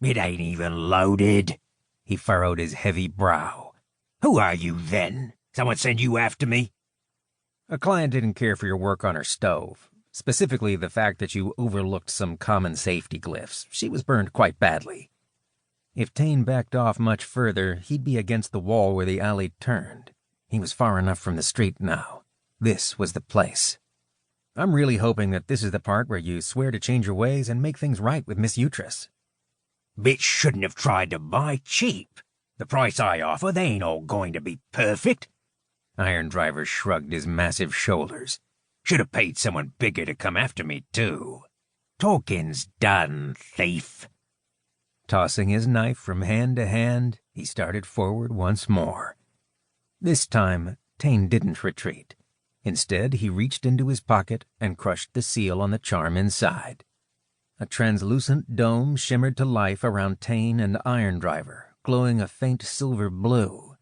It ain't even loaded. He furrowed his heavy brow. Who are you, then? Someone send you after me? A client didn't care for your work on her stove. Specifically, the fact that you overlooked some common safety glyphs. She was burned quite badly. If Tane backed off much further, he'd be against the wall where the alley turned. He was far enough from the street now. This was the place. I'm really hoping that this is the part where you swear to change your ways and make things right with Miss Utress. Bitch shouldn't have tried to buy cheap. The price I offer, they ain't all going to be perfect. Iron Driver shrugged his massive shoulders. Should have paid someone bigger to come after me, too. Talking's done, thief. Tossing his knife from hand to hand, he started forward once more. This time, Tane didn't retreat. Instead, he reached into his pocket and crushed the seal on the charm inside. A translucent dome shimmered to life around Tane and Iron Driver, glowing a faint silver blue.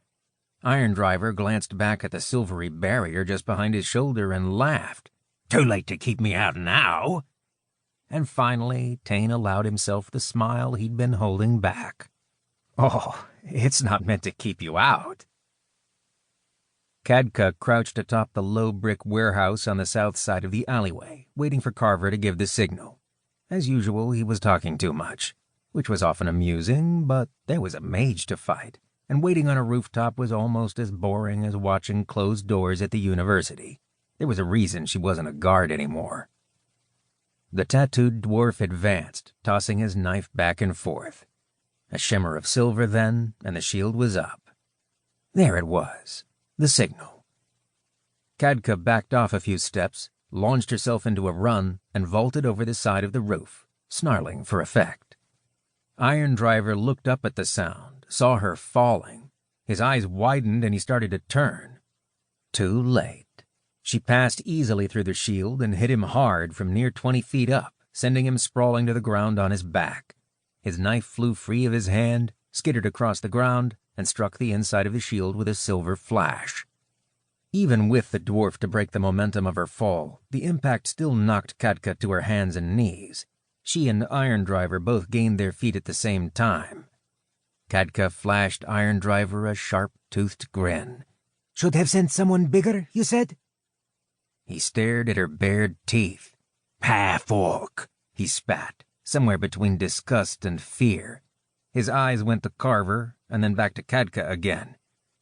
Iron Driver glanced back at the silvery barrier just behind his shoulder and laughed. Too late to keep me out now. And finally, Tane allowed himself the smile he'd been holding back. Oh, it's not meant to keep you out. Kadka crouched atop the low brick warehouse on the south side of the alleyway, waiting for Carver to give the signal. As usual, he was talking too much, which was often amusing, but there was a mage to fight, and waiting on a rooftop was almost as boring as watching closed doors at the university. There was a reason she wasn't a guard anymore. The tattooed dwarf advanced, tossing his knife back and forth. A shimmer of silver then, and the shield was up. There it was, the signal. Kadka backed off a few steps, launched herself into a run, and vaulted over the side of the roof, snarling for effect. Iron Driver looked up at the sound, saw her falling. His eyes widened and he started to turn. Too late. She passed easily through the shield and hit him hard from near 20 feet up, sending him sprawling to the ground on his back. His knife flew free of his hand, skittered across the ground, and struck the inside of the shield with a silver flash. Even with the dwarf to break the momentum of her fall, the impact still knocked Kadka to her hands and knees. She and Iron Driver both gained their feet at the same time. Kadka flashed Iron Driver a sharp-toothed grin. Should have sent someone bigger, you said? He stared at her bared teeth. Half-orc, he spat, somewhere between disgust and fear. His eyes went to Carver, and then back to Kadka again.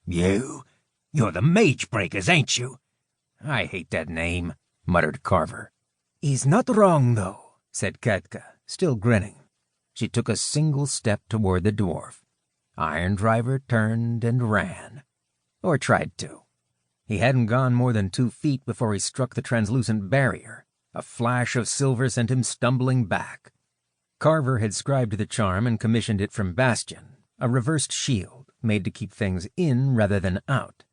You're the Magebreakers, ain't you? I hate that name, muttered Carver. He's not wrong, though, said Kadka, still grinning. She took a single step toward the dwarf. Iron Driver turned and ran. Or tried to. He hadn't gone more than 2 feet before he struck the translucent barrier. A flash of silver sent him stumbling back. Carver had scribed the charm and commissioned it from Bastion, a reversed shield made to keep things in rather than out.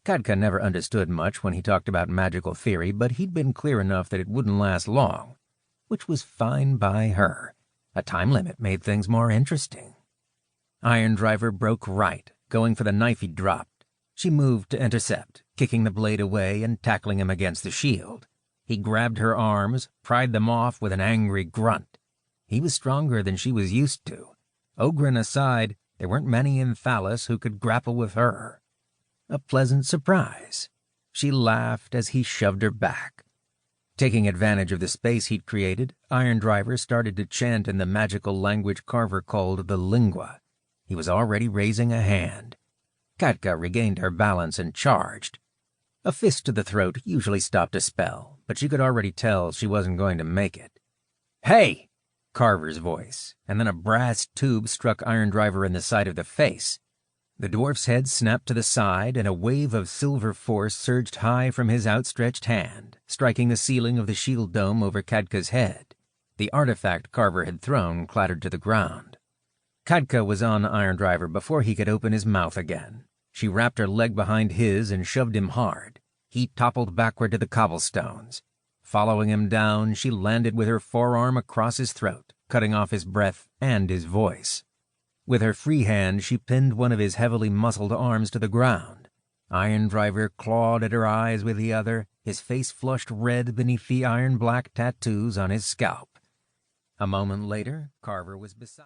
Kadka never understood much when he talked about magical theory, but he'd been clear enough that it wouldn't last long, which was fine by her. A time limit made things more interesting. Iron Driver broke right, going for the knife he dropped. She moved to intercept, kicking the blade away and tackling him against the shield. He grabbed her arms, pried them off with an angry grunt. He was stronger than she was used to. Ogren aside, there weren't many in Thalos who could grapple with her. A pleasant surprise. She laughed as he shoved her back. Taking advantage of the space he'd created, Iron Driver started to chant in the magical language Carver called the lingua. He was already raising a hand. Kadka regained her balance and charged. A fist to the throat usually stopped a spell, but she could already tell she wasn't going to make it. Hey! Carver's voice, and then a brass tube struck Iron Driver in the side of the face. The dwarf's head snapped to the side, and a wave of silver force surged high from his outstretched hand, striking the ceiling of the shield dome over Kadka's head. The artifact Carver had thrown clattered to the ground. Kadka was on Iron Driver before he could open his mouth again. She wrapped her leg behind his and shoved him hard. He toppled backward to the cobblestones. Following him down, she landed with her forearm across his throat, cutting off his breath and his voice. With her free hand, she pinned one of his heavily muscled arms to the ground. Iron Driver clawed at her eyes with the other, his face flushed red beneath the iron-black tattoos on his scalp. A moment later, Carver was beside